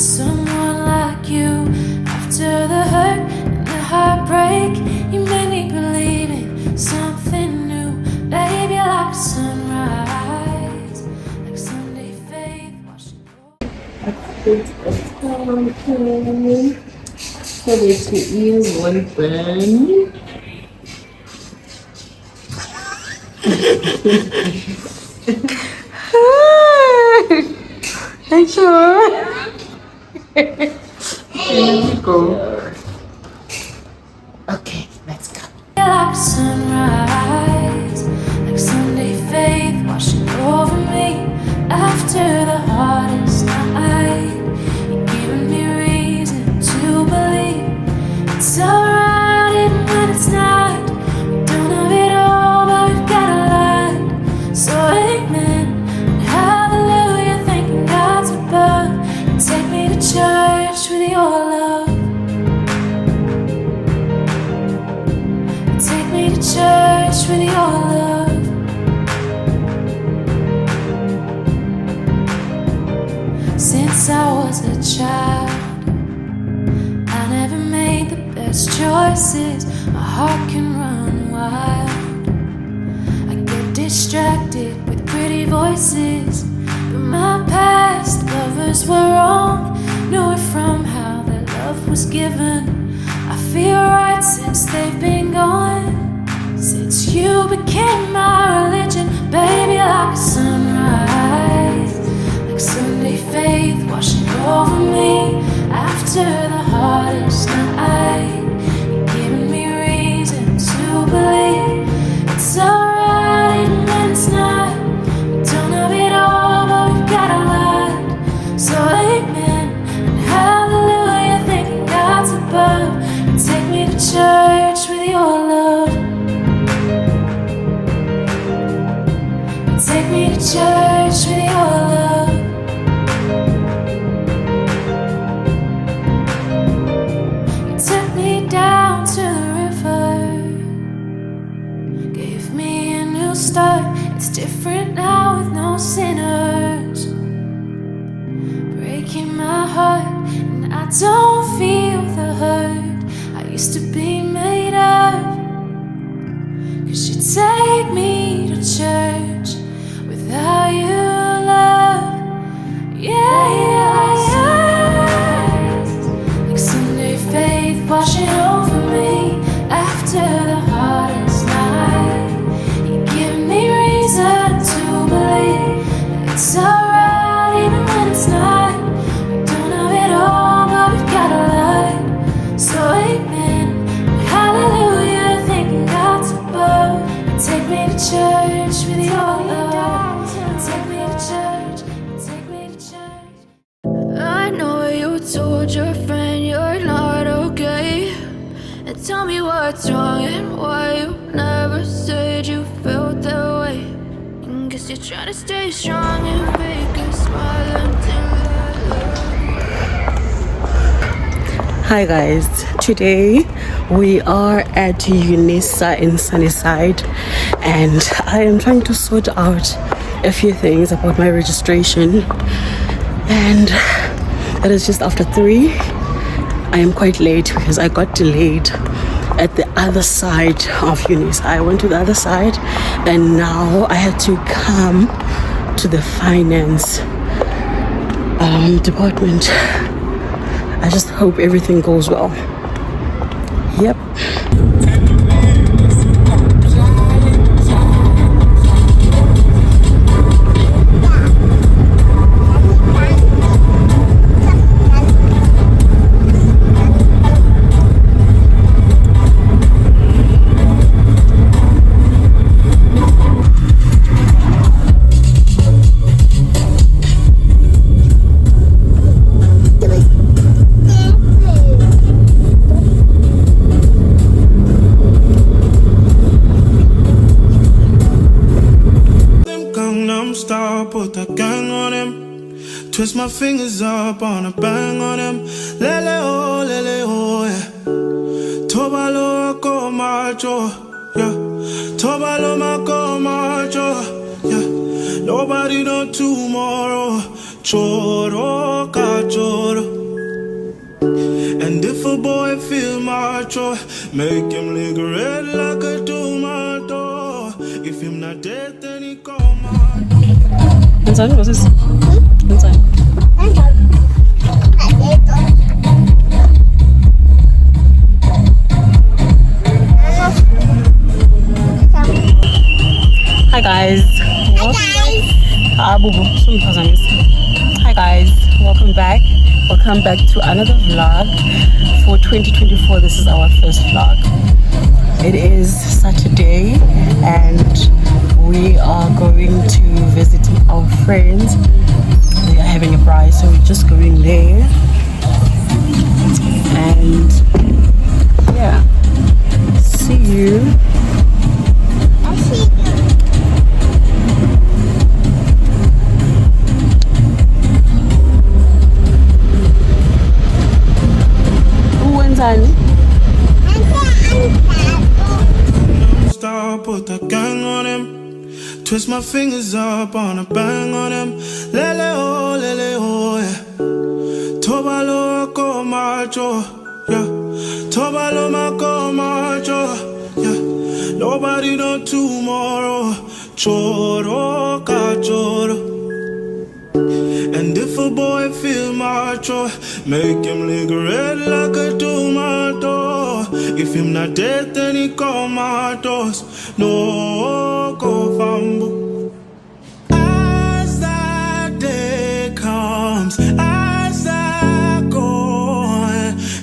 someone like you. After the hurt and the heartbreak, you made me believe in something new. Baby, like sunrise, like Sunday faith washing over. So let's eat one bun. Hey, sure. Here we go. Okay, let's go. Like sunrise, like Sunday faith washing over me. After the hardest night, you're giving me reason to believe it's alright even when it's not. We don't have it all, but we've got a lot. So amen and hallelujah, thanking God's above. And take me to church with your love. Take me to church with your love. Since I was a child, I never made the best choices. My heart can run wild. I get distracted with pretty voices, but my past lovers were wrong. Knew it from how their love was given. I feel right since they've been gone. Since you became my religion, baby, like a sunrise, like Sunday faith washing over me. After the hardest night, you're giving me reason to believe it's alright even when it's not. We don't have it all, but we've got a lot. So amen and hallelujah, thanking God's above. And take me to church with your love. Take me to church with your love. You took me down to the river, gave me a new start. It's different now with no sinners, breaking my heart, and I don't feel the hurt I used to be made of. 'Cause you take me to church without you, love. Yeah, yeah, yeah. Like Sunday faith washing over me. After the hardest night, you give me reason to believe that it's alright even when it's not. We don't have it all, but we've got a lot. So amen, hallelujah, thanking God's above. Take me to church with your love. Take me to church. Take me to church. I know you told your friend you're not okay, and tell me what's wrong and why you never said you felt that way. And guess you're trying to stay strong and fake a smile until I love. Hi guys, today we are at Unisa in Sunnyside, and I am trying to sort out a few things about my registration, and it is just after 3. I am quite late because I got delayed at the other side of Unisa. I went to the other side and now I had to come to the finance department. I just hope everything goes well. Yep. Put the gang on him, twist my fingers up on a bang on him. Lele oh, yeah. Tobalo ko macho, yeah. Tobalo ma ko macho, yeah. Nobody know tomorrow. choro ka choro. And if a boy feel macho, make him lick red like a tomato. If him not dead, then he come out. Inside, was this? Inside. Hi guys. Hi guys, welcome back. Welcome back to another vlog for 2024. This is our first vlog. It is Saturday and we are going to visit our friends. They are having a BRAAI, so we're just going there. And yeah, see you. Stop, put the gang on him. Twist my fingers up on a bang on him. Lele oh, yeah. Tobalo ko macho, yeah. Tobalo mako macho, yeah. Nobody know tomorrow. Choro ka choro. And if a boy feel macho, make him lick red like a tomato. If him not dead, then he comatose. No go fumble. As that day comes, as I go,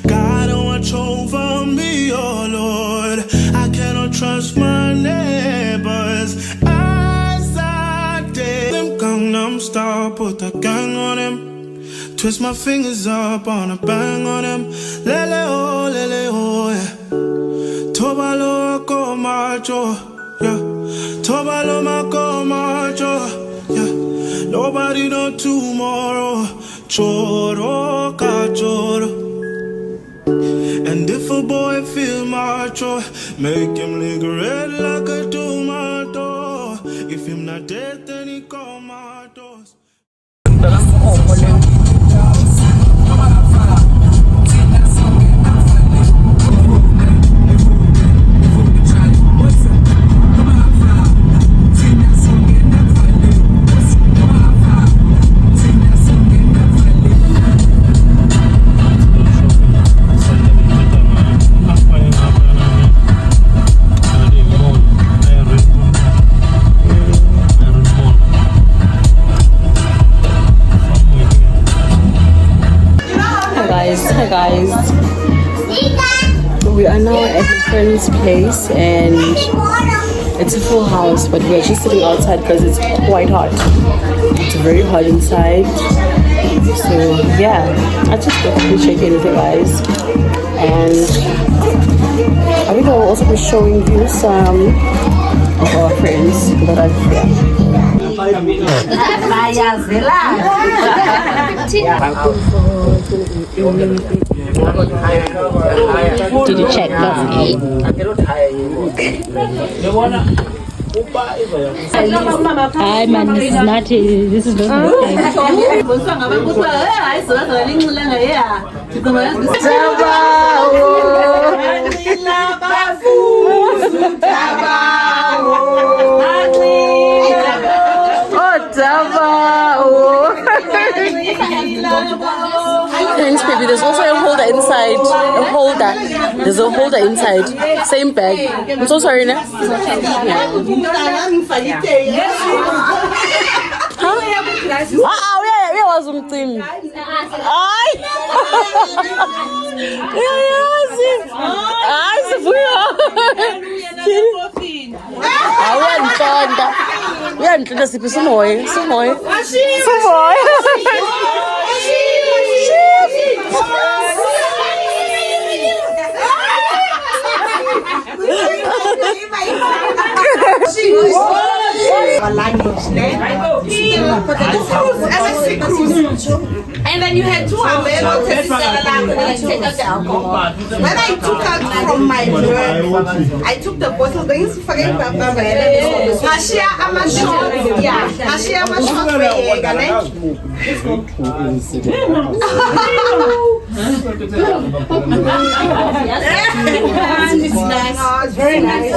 God watch over me, oh Lord. I cannot trust my neighbors. As that day, them Gangnam Style, put the gang on him. Twist my fingers up on a bang on him. Lele oh, yeah. Tobalo ko macho, yeah. Tobalo mako macho, yeah. Nobody know tomorrow. Choro ka choro. And if a boy feel macho, make him lick red like a tomato. If him not dead, then he comatose. Hi guys, we are now at a friend's place and it's a full house, but we're just sitting outside because it's quite hot. It's very hot inside, so yeah, I just quickly check in with you guys, and I think I will also be showing you some of our friends that I've met. Did you check that's 8? Hi man, this is Zinaty. This is the Thanks, baby. There's also a holder inside. A holder. There's a holder inside. Same bag. I'm so sorry, Nina. Huh? Wow, yeah, was something. Ay! Ay, sivuyo. Awantonda. Uyantlonta siphi simoya. Simoya. And then you had 2 umbrellas to sell and like take out the alcohol. When I took out from my drawer, I took the bottle, going to forget about Hashia Amashon, yeah, Hashia Amashon, it's very nice.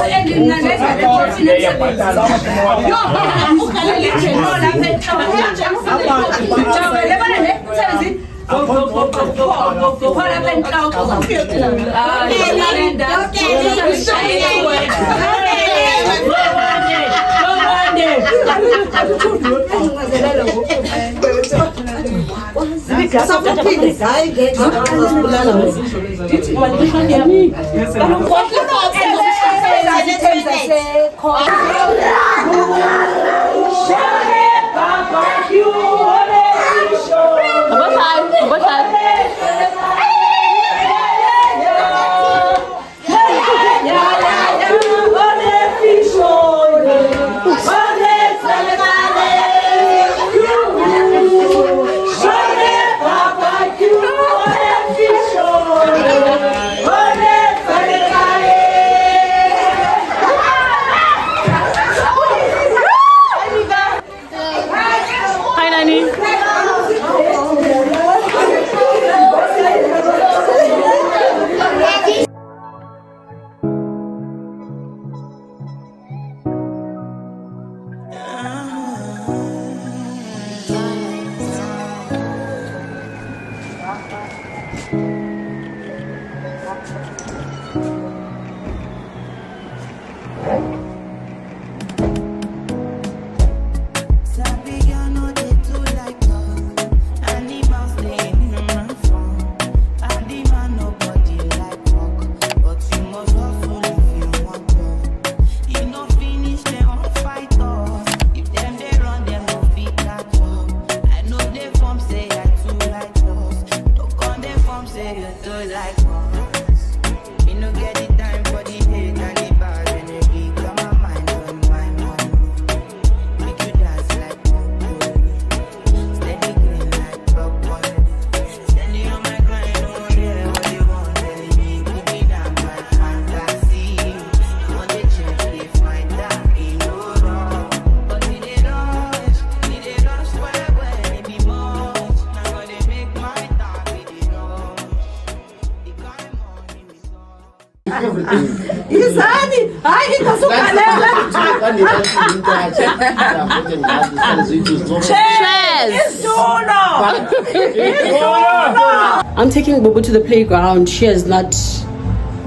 I'm taking BUBU to the playground. She has not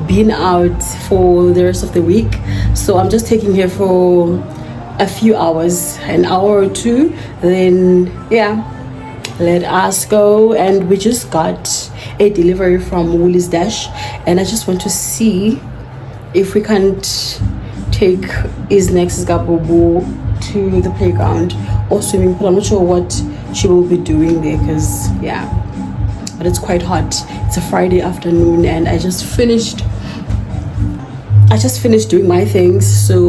been out for the rest of the week, so I'm just taking her for a few hours, an hour or 2, then yeah, let us go. And we just got a delivery from Woolies Dash, and I just want to see if we can't take next BUBU to the playground or swimming pool. I'm not sure what she will be doing there, because yeah, but it's quite hot. It's a Friday afternoon and I just finished doing my things, so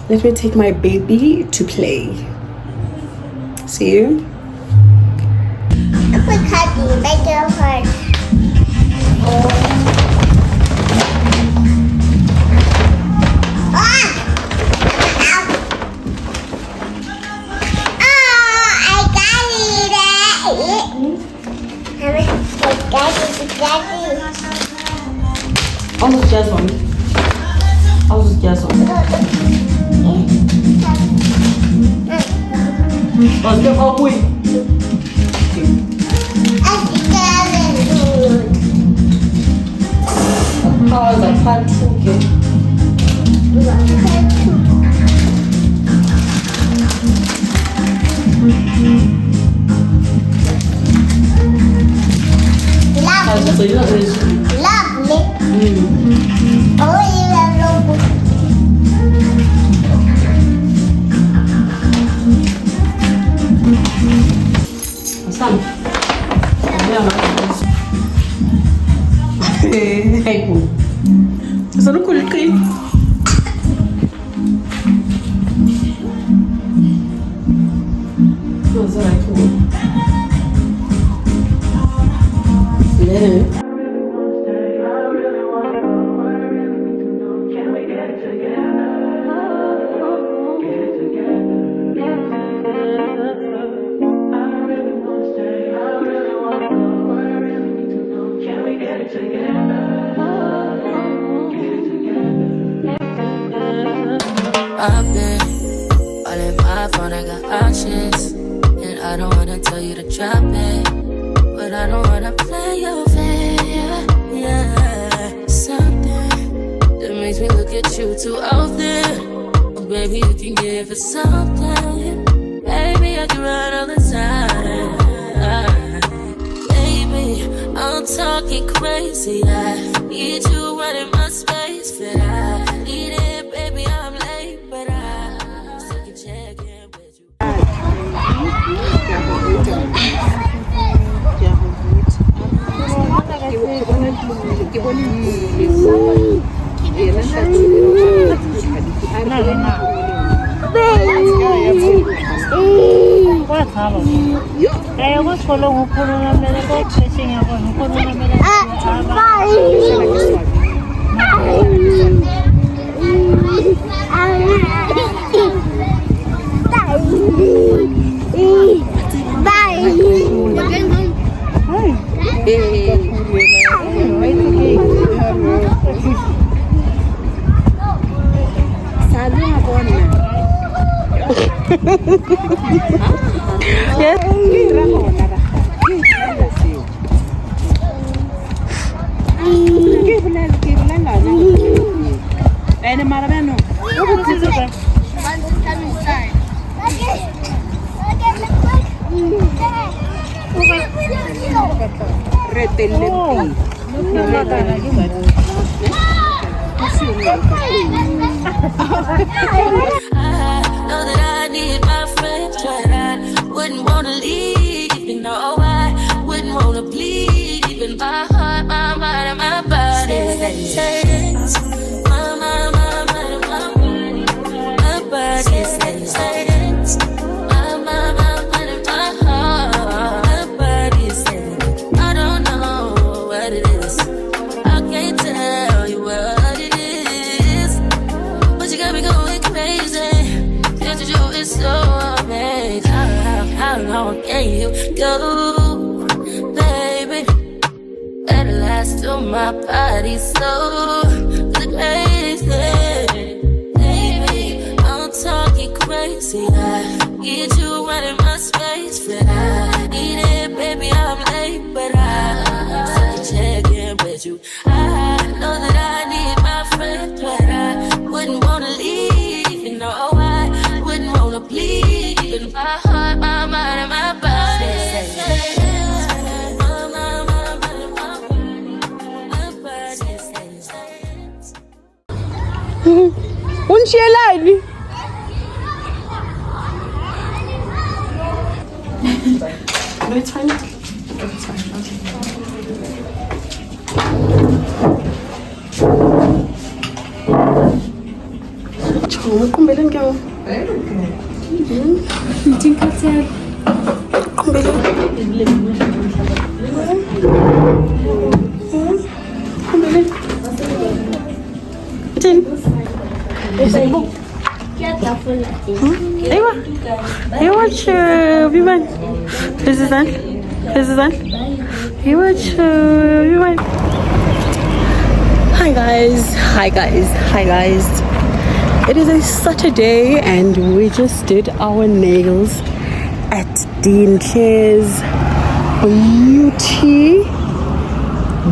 let me take my baby to play. See you. Almost just one. Let's go up with. Cars are part 2, okay? Lovely. Oh, you have logo. Sam. Hey, cool. So look cool clean. I've been all in my phone, I got options. And I don't wanna tell you to drop it, but I don't wanna play your fair. Yeah, something that makes me look at you too often. Oh, baby, you can give it something. Baby, I can run all the time. Baby, I'm talking crazy. I need you running my space, but I need it, baby. I'm late, but I still can check in with you. I know that I need my friends, but I wouldn't wanna leave. You know I wouldn't wanna bleed. Even my heart, my mind, and my body says, my mind, and my body. My body says, my mind, and my heart. My body says, I don't know what it is. I can't tell you what it is, but you got me going crazy. Just you is so amazing. How long can you go, baby? Better last till my body's so crazy. Baby, I'm talking crazy. I need you running my space, but I need it, baby. I'm late, but I still check in with you. I know that I need my friends, but I wouldn't wanna leave. You know I wouldn't wanna bleed. Even my heart, my mind, and my body. Unsielani. No, it's fine. It's fine. Okay. Chong, kumbelen kya? Meeting katsya. Kumbelen. Kumbelen. Meeting. Hey, watch everyone. This is on. Hey, watch everyone. Hi guys. It is a Saturday and we just did our nails at Dean Care's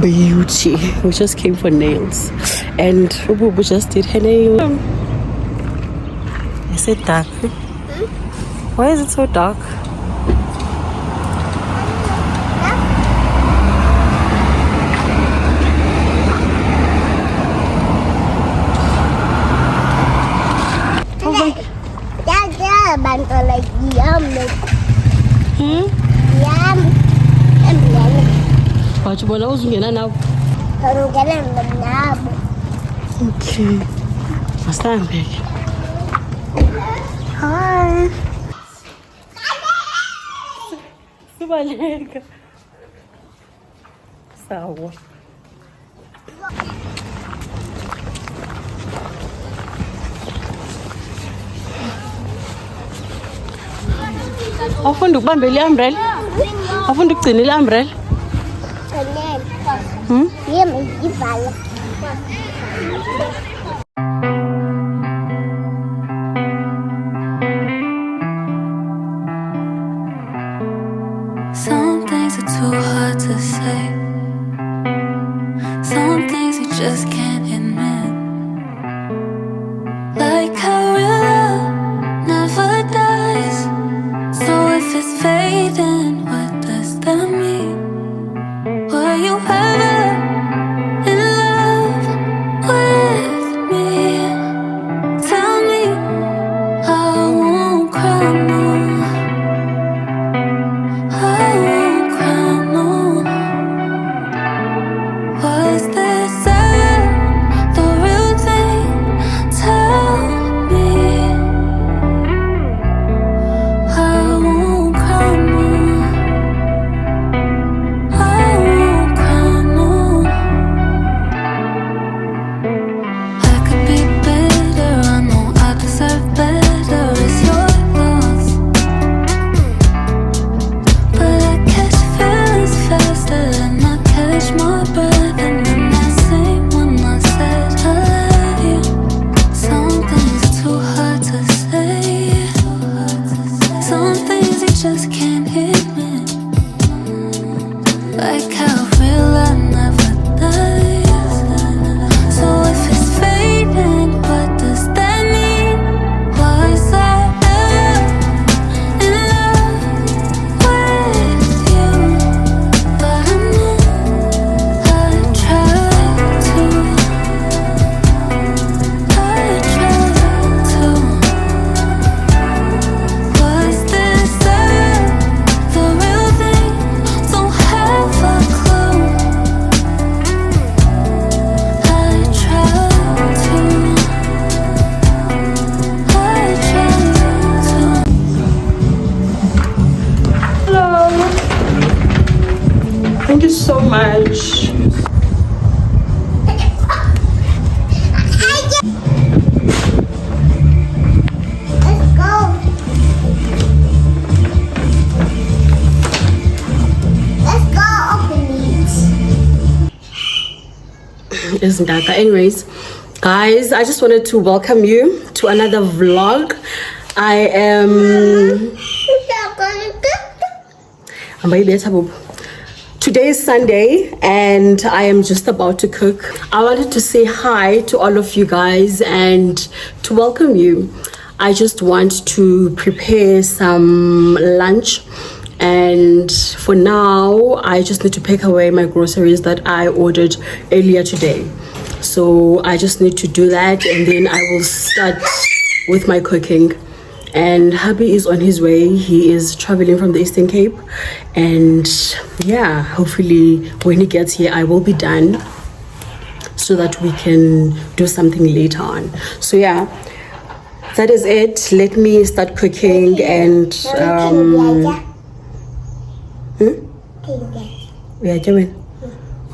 Beauty. We just came for nails and BUBU just did her nails. Is it dark? Why is it so dark? Oh my. Bantu lagi yam. Yam. Wacha bwana uzungena nabo. Ungena nabo. Okay. Asante. Hi. Subaleka. Sawa. Awufunda ukubambela i-umbrella? Awufunda ukugcina i-umbrella? Some things are too hard to say. Some things you just can't admit. Like how real love never dies. So if it's fading, what does that mean? Were you ever in love with me? Tell me, I won't cry no. I won't cry no. Was this ever the real thing? Tell me, I won't cry no. I won't cry no. I could be bitter, I know I deserve better. It's your loss, but I catch feelings faster than I catch my breath. And then I sing when I said I love you. Some things are too hard to say. Some things you just can't admit. Like how real love never dies. So if it's fading, what does that mean? Was I ever in love with you? But I know I tried to. I tried to. Was this ever the real thing? Don't have a clue. I tried to. I tried to. Hello. Thank you so much. Let's go. Let's go open it. Zinaty. Anyways, guys, I just wanted to welcome you to another vlog. I am Today is Sunday and I am just about to cook. I wanted to say hi to all of you guys and to welcome you. I just want to prepare some lunch, and for now I just need to pack away my groceries that I ordered earlier today. So I just need to do that and then I will start with my cooking. And hubby is on his way. He is traveling from the Eastern Cape, and yeah, hopefully when he gets here I will be done so that we can do something later on. So yeah, that is it. Let me start cooking and yeah, Joanne.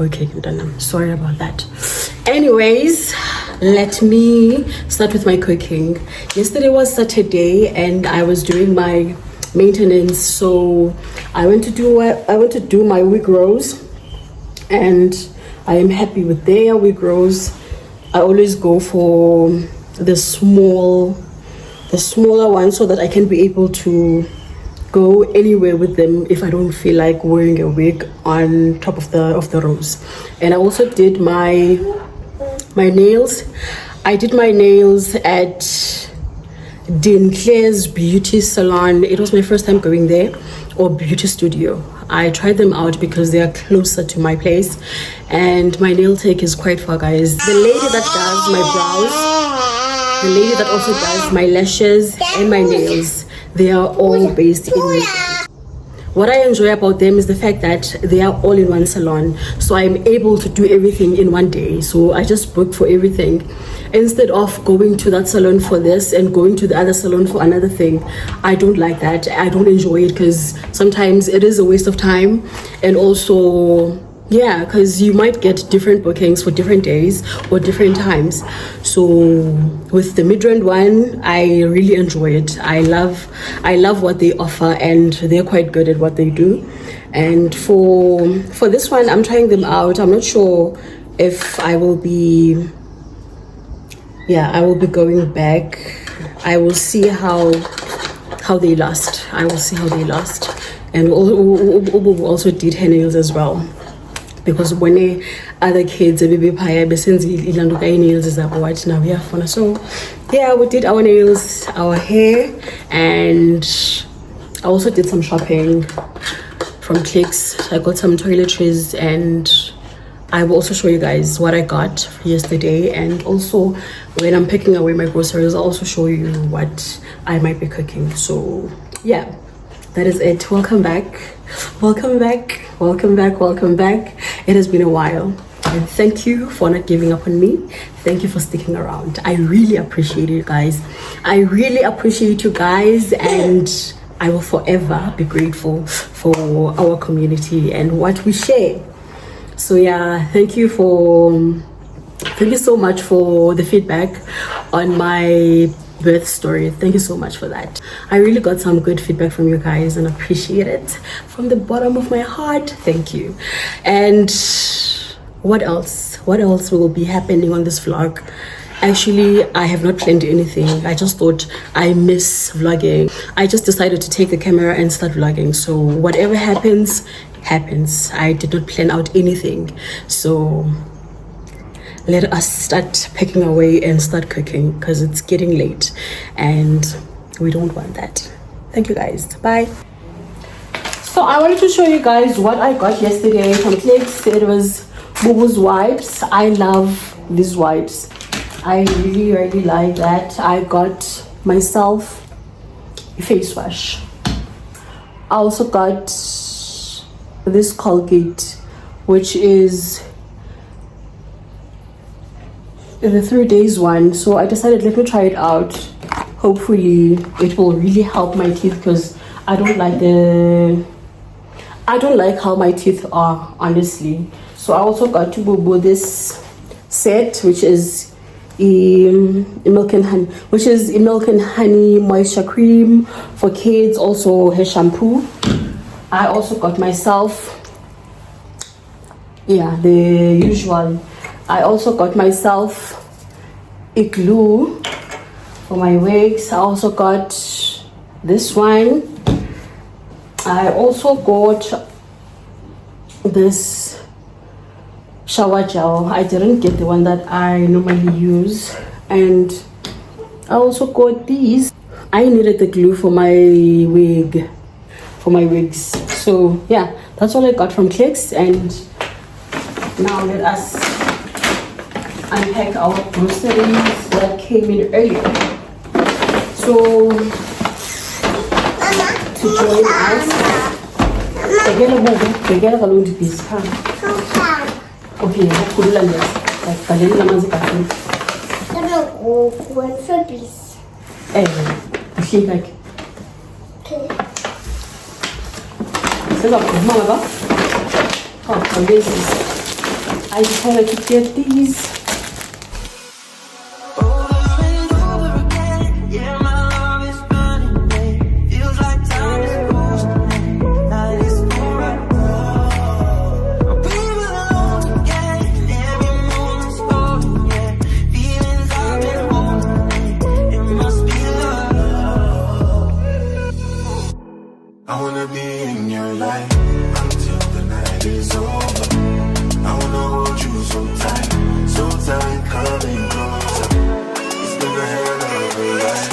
Okay, I'm done now. Sorry about that. Anyways, let me start with my cooking. Yesterday was Saturday and I was doing my maintenance, so I went to do my wig rows, and I am happy with their wig rows. I always go for the smaller one so that I can be able to go anywhere with them if I don't feel like wearing a wig on top of the rows. And I also did my nails. I did my nails at Dinkley's beauty salon. It was my first time going there, or beauty studio. I tried them out because they are closer to my place, and my nail tech is quite far, guys. The lady that does my brows, the lady that also does my lashes and my nails, they are all based in Malaysia. What I enjoy about them is the fact that they are all in one salon, so I'm able to do everything in one day. So I just book for everything instead of going to that salon for this and going to the other salon for another thing. I don't like that. I don't enjoy it because sometimes it is a waste of time, and also yeah, because you might get different bookings for different days or different times. So with the mid-range one, I really enjoy it. I love what they offer, and they're quite good at what they do. And for this one, I'm trying them out. I'm not sure if I will be going back. I will see how they last. And Ubu also did her nails as well, because when other kids nails is what now we have fun. So yeah, we did our nails, our hair, and I also did some shopping from Clicks. I got some toiletries, and I will also show you guys what I got yesterday. And also when I'm picking away my groceries, I'll also show you what I might be cooking. So yeah, that is it. Welcome back. It has been a while, and thank you for not giving up on me. Thank you for sticking around. I really appreciate you guys. And I will forever be grateful for our community and what we share. So yeah, thank you so much for the feedback on my birth story. Thank you so much for that. I really got some good feedback from you guys, and appreciate it from the bottom of my heart. Thank you. And what else will be happening on this vlog? Actually, I have not planned anything. I just thought I miss vlogging. I just decided to take the camera and start vlogging. So whatever happens. I did not plan out anything. So let us start packing away and start cooking, because it's getting late and we don't want that. Thank you guys. Bye. So I wanted to show you guys what I got yesterday from Clicks. It was BUBU's wipes. I love these wipes. I really like that. I got myself a face wash. I also got this Colgate, which is the 3 days one. So I decided, let me try it out. Hopefully it will really help my teeth, because I don't like how my teeth are, honestly. So I also got to BUBU this set, which is a milk and honey moisture cream for kids, also hair shampoo. I also got myself the usual. I also got myself a glue for my wigs. I also got this one. I also got this shower gel. I didn't get the one that I normally use. And I also got these. I needed the glue for my wigs. So yeah, that's all I got from Clicks. And now let us unpack our groceries that came in earlier. So to join us, okay, I decided to get these. I wanna be in your life until the night is over. I wanna hold you so tight, coming closer. It's been a hell of a ride,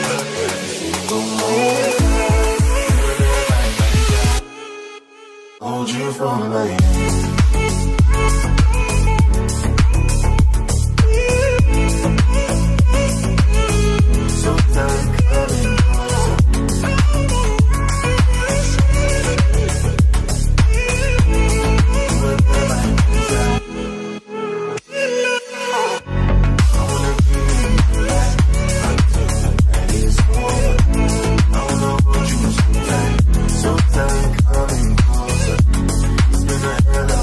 but everything gon' move. Hold you for my hand. So tight, coming closer. So tight, coming closer. It's been a hell of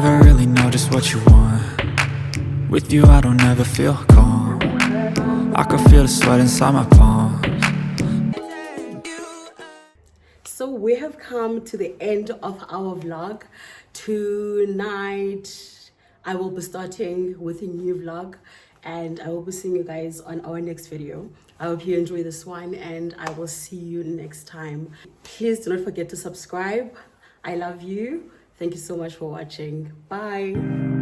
never really know just what you want. With you I don't ever feel calm. I can feel the sweat inside my palms. So we have come to the end of our vlog. Tonight I will be starting with a new vlog, and I will be seeing you guys on our next video. I hope you enjoy this one, and I will see you next time. Please do not forget to subscribe. I love you. Thank you so much for watching. Bye.